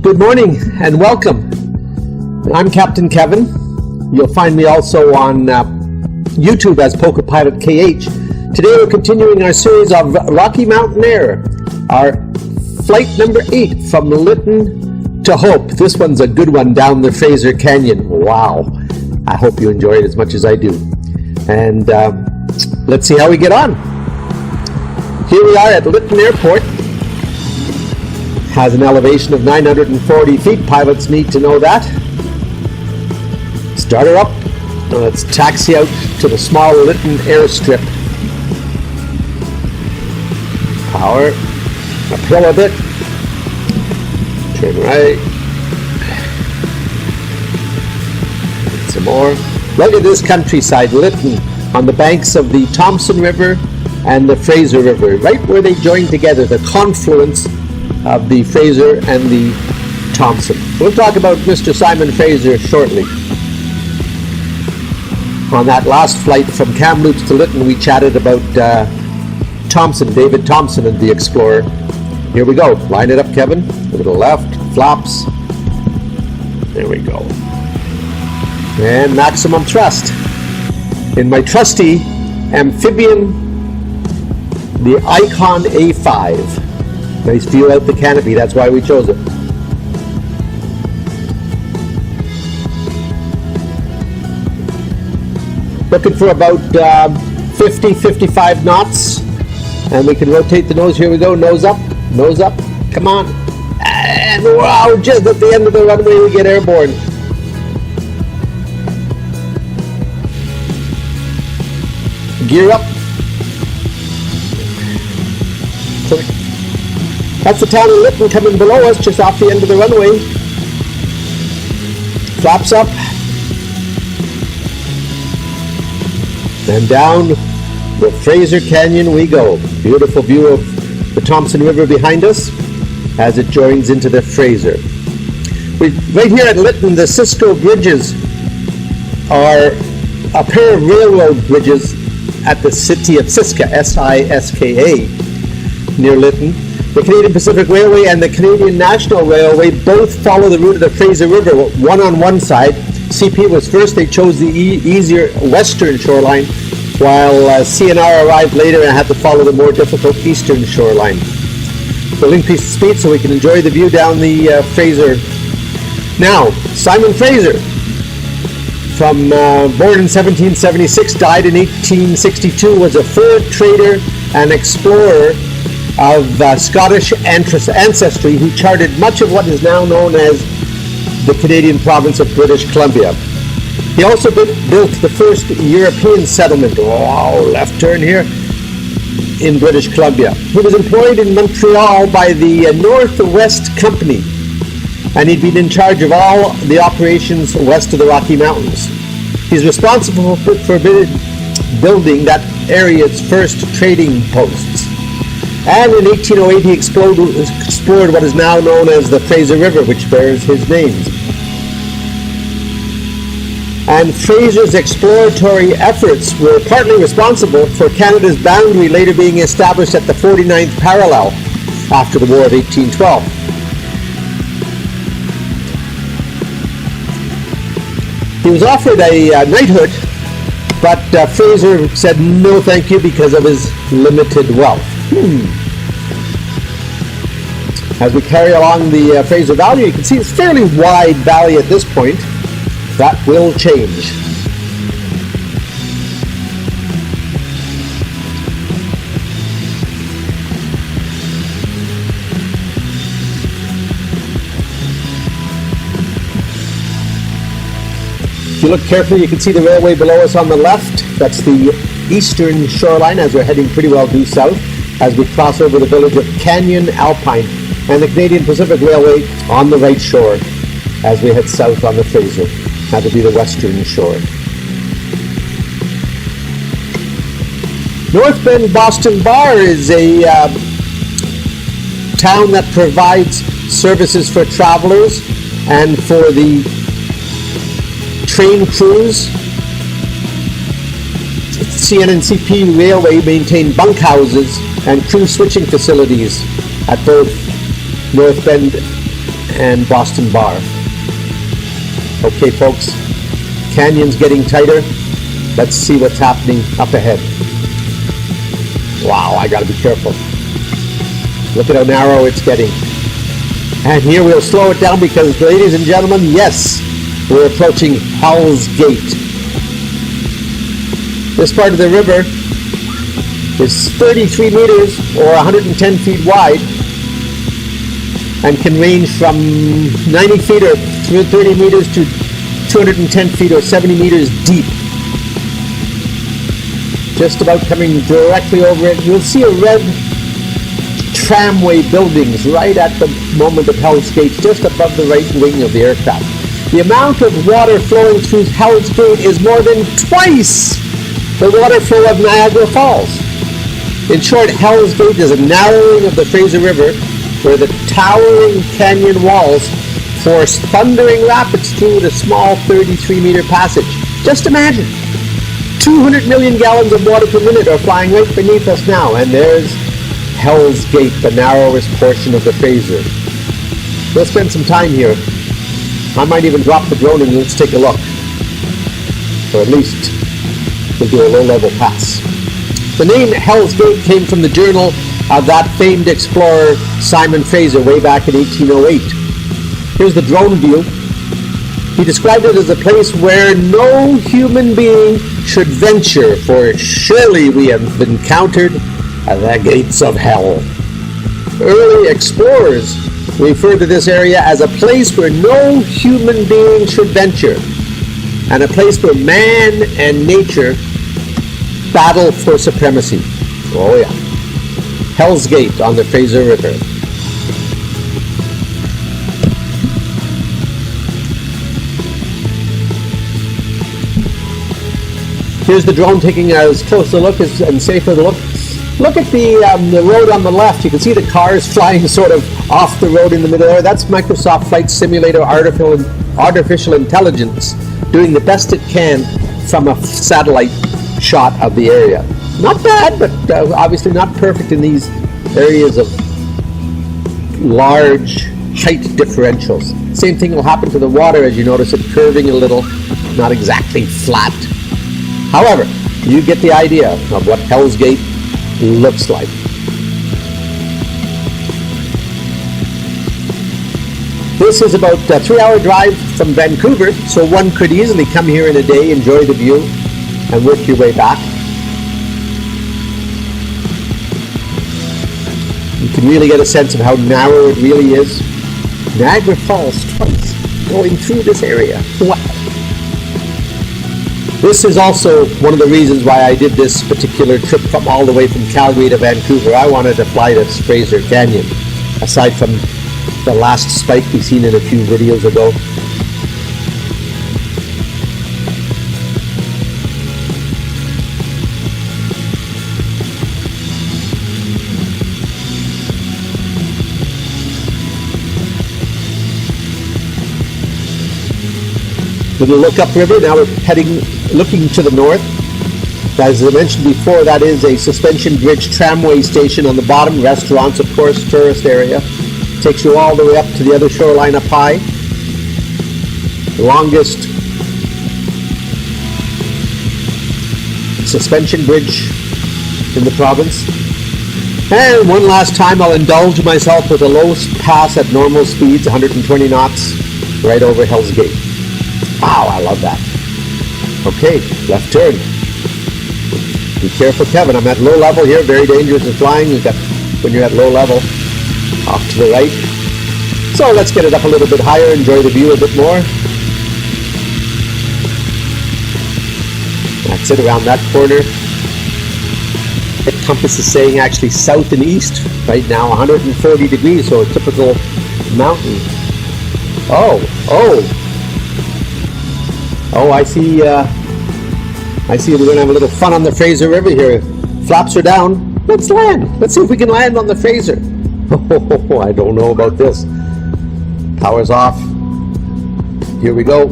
Good morning and welcome. I'm Captain Kevin. You'll find me also on YouTube as PokerPioltKH. Today we're continuing our series of Rocky MountainAir, our flight number 8 from Lytton to Hope. This one's a good one down the Fraser Canyon. Wow. I hope you enjoy it as much as I do. And let's see how we get on. Here we are at Lytton Airport. Has an elevation of 940 feet. Pilots need to know that. Start her up. Now let's taxi out to the small Lytton airstrip. Power. Uphill a bit. Turn right. Some more. Look at this countryside, Lytton, on the banks of the Thompson River and the Fraser River, right where they join together, the confluence of the Fraser and the Thompson. We'll talk about Mr. Simon Fraser shortly. On that last flight from Kamloops to Lytton, we chatted about Thompson, David Thompson and the Explorer. Here we go. Line it up, Kevin. A little left, flaps. There we go. And maximum thrust. In my trusty amphibian, the Icon A5. Nice view out the canopy, that's why we chose it. Looking for about 50-55 knots. And we can rotate the nose. Here we go, nose up, come on. And wow, just at the end of the runway we get airborne. Gear up. That's the town of Lytton coming below us, just off the end of the runway. Flaps up. And down the Fraser Canyon we go. Beautiful view of the Thompson River behind us as it joins into the Fraser. Right here at Lytton, the Cisco bridges are a pair of railroad bridges at the city of Siska, S-I-S-K-A, near Lytton. The Canadian Pacific Railway and the Canadian National Railway both follow the route of the Fraser River, one on one side. CP was first. They chose the easier western shoreline, while CNR arrived later and had to follow the more difficult eastern shoreline. We'll increase the speed so we can enjoy the view down the Fraser. Now, Simon Fraser, born in 1776, died in 1862, was a fur trader and explorer of Scottish ancestry who charted much of what is now known as the Canadian province of British Columbia. He also built the first European settlement, left turn here, in British Columbia. He was employed in Montreal by the Northwest Company, and he'd been in charge of all the operations west of the Rocky Mountains. He's responsible for building that area's first trading posts. And in 1808 he explored what is now known as the Fraser River, which bears his name. And Fraser's exploratory efforts were partly responsible for Canada's boundary later being established at the 49th parallel after the War of 1812. He was offered a knighthood, but Fraser said no thank you because of his limited wealth. As we carry along the Fraser Valley, you can see it's a fairly wide valley at this point. That will change. If you look carefully, you can see the railway below us on the left. That's the eastern shoreline as we're heading pretty well due south as we cross over the village of Canyon Alpine, and the Canadian Pacific Railway on the right shore as we head south on the Fraser. That would be the western shore. North Bend Boston Bar is a town that provides services for travelers and for the train crews. CN&CP Railway maintain bunkhouses and crew switching facilities at both North Bend and Boston Bar. Okay, folks, canyon's getting tighter. Let's see what's happening up ahead. Wow, I gotta be careful. Look at how narrow it's getting. And here we'll slow it down because, ladies and gentlemen, yes, we're approaching Hell's Gate. This part of the river is 33 meters or 110 feet wide and can range from 90 feet or 30 meters to 210 feet or 70 meters deep. Just about coming directly over it, you'll see a red tramway buildings right at the moment of Hell's Gate, just above the right wing of the aircraft. The amount of water flowing through Hell's Gate is more than twice the water flow of Niagara Falls. In short, Hell's Gate is a narrowing of the Fraser River where the towering canyon walls force thundering rapids through the small 33-meter passage. Just imagine, 200 million gallons of water per minute are flying right beneath us now, and there's Hell's Gate, the narrowest portion of the Fraser. We'll spend some time here. I might even drop the drone and let's take a look. Or at least we'll do a low-level pass. The name Hell's Gate came from the journal of that famed explorer Simon Fraser way back in 1808. Here's the drone view. He described it as a place where no human being should venture, for surely we have encountered the gates of hell. Early explorers referred to this area as a place where no human being should venture, and a place where man and nature battle for supremacy. Oh yeah. Hell's Gate on the Fraser River. Here's the drone taking as close a look and safer a look. Look at the road on the left. You can see the cars flying sort of off the road in the middle there. That's Microsoft Flight Simulator artificial intelligence doing the best it can from a satellite shot of the area. Not bad, but obviously not perfect in these areas of large height differentials. Same thing will happen to the water as you notice it curving a little, not exactly flat. However, you get the idea of what Hell's Gate looks like. This is about a 3-hour drive from Vancouver, so one could easily come here in a day, enjoy the view, and work your way back. You can really get a sense of how narrow it really is. Niagara Falls twice, going through this area. Wow. This is also one of the reasons why I did this particular trip from all the way from Calgary to Vancouver. I wanted to fly this Fraser Canyon, aside from the last spike we've seen in a few videos ago. Little look upriver. Now we're looking to the north. As I mentioned before, that is a suspension bridge tramway station on the bottom. Restaurants, of course, tourist area. Takes you all the way up to the other shoreline up high. The longest suspension bridge in the province. And one last time I'll indulge myself with a low pass at normal speeds, 120 knots, right over Hell's Gate. Wow, I love that. Okay, left turn. Be careful, Kevin. I'm at low level here. Very dangerous in flying. We've got, when you're at low level, off to the right. So let's get it up a little bit higher, enjoy the view a bit more. That's it, around that corner. The compass is saying actually south and east right now, 140 degrees, so a typical mountain. Oh, I see we're going to have a little fun on the Fraser River here. Flaps are down. Let's land. Let's see if we can land on the Fraser. Oh, I don't know about this. Power's off. Here we go.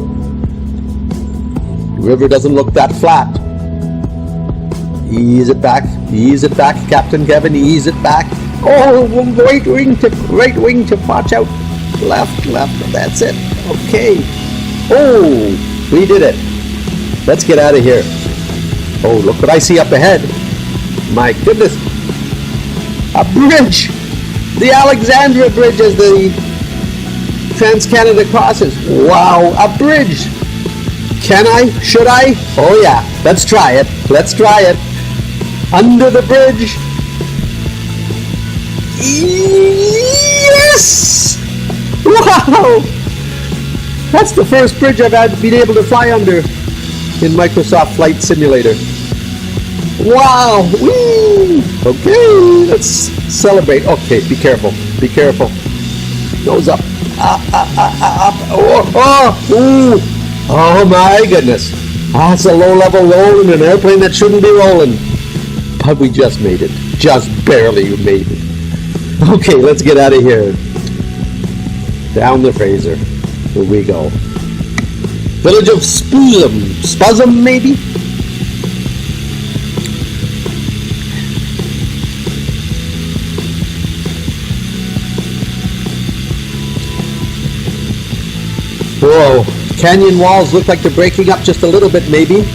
The river doesn't look that flat. Ease it back, Captain Kevin, ease it back. Oh, right wing tip, watch out. left, that's it. Okay. Oh, we did it. Let's get out of here. Oh, look what I see up ahead. My goodness. A bridge. The Alexandria Bridge as the Trans-Canada crosses. Wow, a bridge. Can I? Should I? Oh yeah, let's try it. Let's try it. Under the bridge. Yes! Wow! That's the first bridge I've been able to fly under in Microsoft Flight Simulator. Wow! Whee! Okay, let's celebrate. Okay, be careful. Be careful. Nose up. Up. Oh my goodness. That's a low-level roll in an airplane that shouldn't be rolling. But we just made it. Just barely made it. Okay, let's get out of here. Down the Fraser. Here we go. Village of Spuzum, maybe? Whoa, canyon walls look like they're breaking up just a little bit, maybe.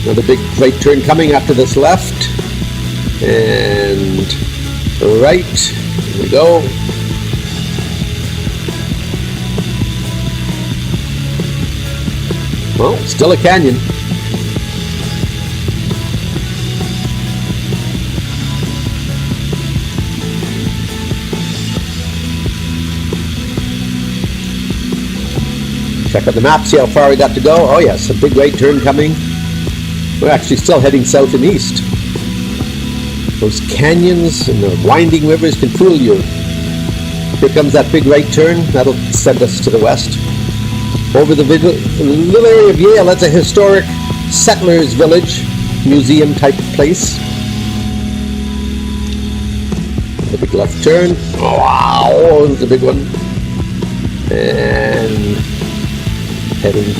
Another big right turn coming after this left. And right. Here we go. Well, still a canyon. Check out the map, see how far we got to go. Oh yes, a big right turn coming. We're actually still heading south and east. Those canyons and the winding rivers can fool you. Here comes that big right turn. That'll send us to the west. Over the little area of Yale, that's a historic settlers village, museum type place. The big left turn. Oh, wow, that's a big one. And heading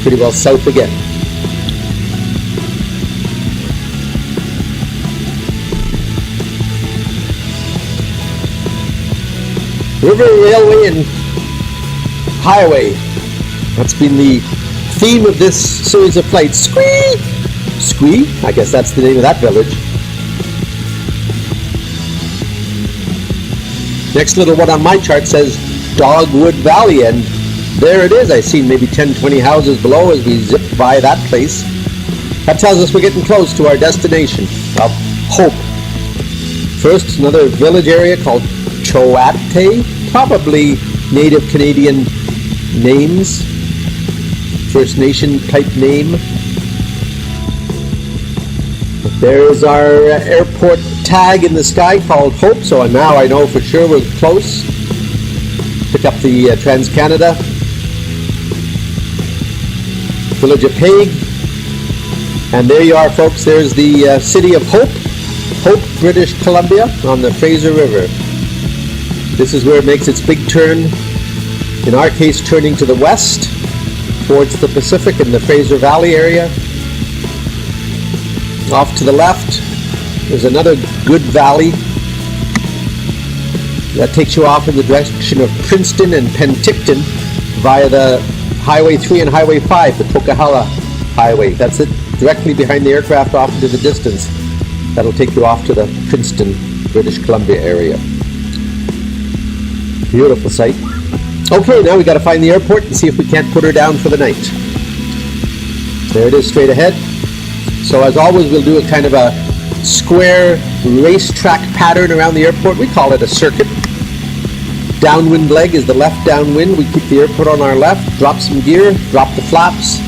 pretty well south again. River, railway, and highway. That's been the theme of this series of flights. Squee! Squee? I guess that's the name of that village. Next little one on my chart says Dogwood Valley, and there it is. I see maybe 10, 20 houses below as we zip by that place. That tells us we're getting close to our destination of hope. First, another village area called Choate, probably native Canadian names, First Nation type name. There's our airport tag in the sky called Hope, so now I know for sure we're close. Pick up the Trans-Canada. Village of Hague. And there you are, folks. There's the city of Hope, British Columbia, on the Fraser River. This is where it makes its big turn, in our case turning to the west, towards the Pacific in the Fraser Valley area. Off to the left, there's another good valley that takes you off in the direction of Princeton and Penticton via the Highway 3 and Highway 5, the Coquihalla Highway. That's it, directly behind the aircraft off into the distance. That'll take you off to the Princeton, British Columbia area. Beautiful sight. Okay, now we got to find the airport and see if we can't put her down for the night. There it is, straight ahead. So as always, we'll do a kind of a square racetrack pattern around the airport. We call it a circuit. Downwind leg is the left downwind. We keep the airport on our left, drop some gear, drop the flaps,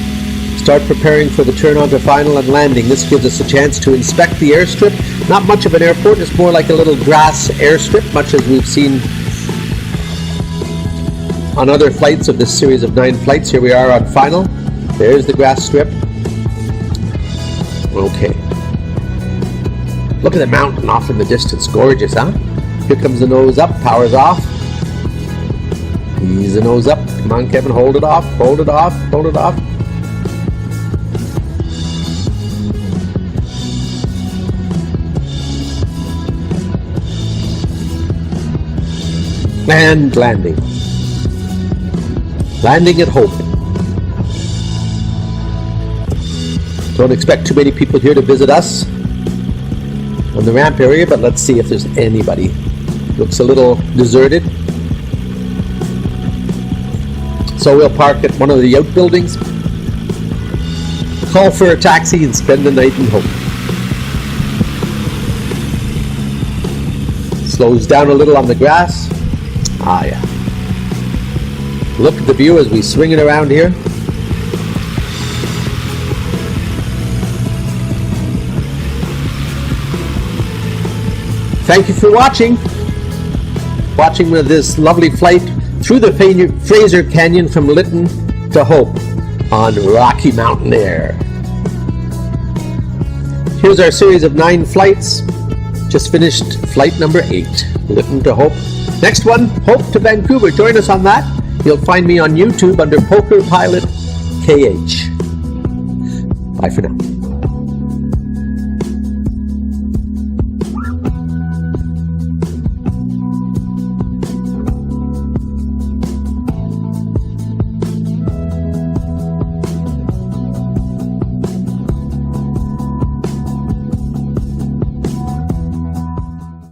start preparing for the turn onto final and landing. This gives us a chance to inspect the airstrip. Not much of an airport, it's more like a little grass airstrip, much as we've seen on other flights of this series of 9 flights. Here we are on final. There's the grass strip. Okay. Look at the mountain off in the distance. Gorgeous, huh? Here comes the nose up. Power's off. Ease the nose up. Come on, Kevin. Hold it off. Hold it off. Hold it off. And landing. Landing at Hope. Don't expect too many people here to visit us on the ramp area, but let's see if there's anybody. Looks a little deserted. So we'll park at one of the outbuildings, call for a taxi, and spend the night in Hope. Slows down a little on the grass. Ah, yeah. Look at the view as we swing it around here. Thank you for watching this lovely flight through the Fraser Canyon from Lytton to Hope on Rocky Mountain Air. Here's our series of 9 flights. Just finished flight number 8, Lytton to Hope. Next one, Hope to Vancouver. Join us on that. You'll find me on YouTube under PokerPioltKH. Bye for now.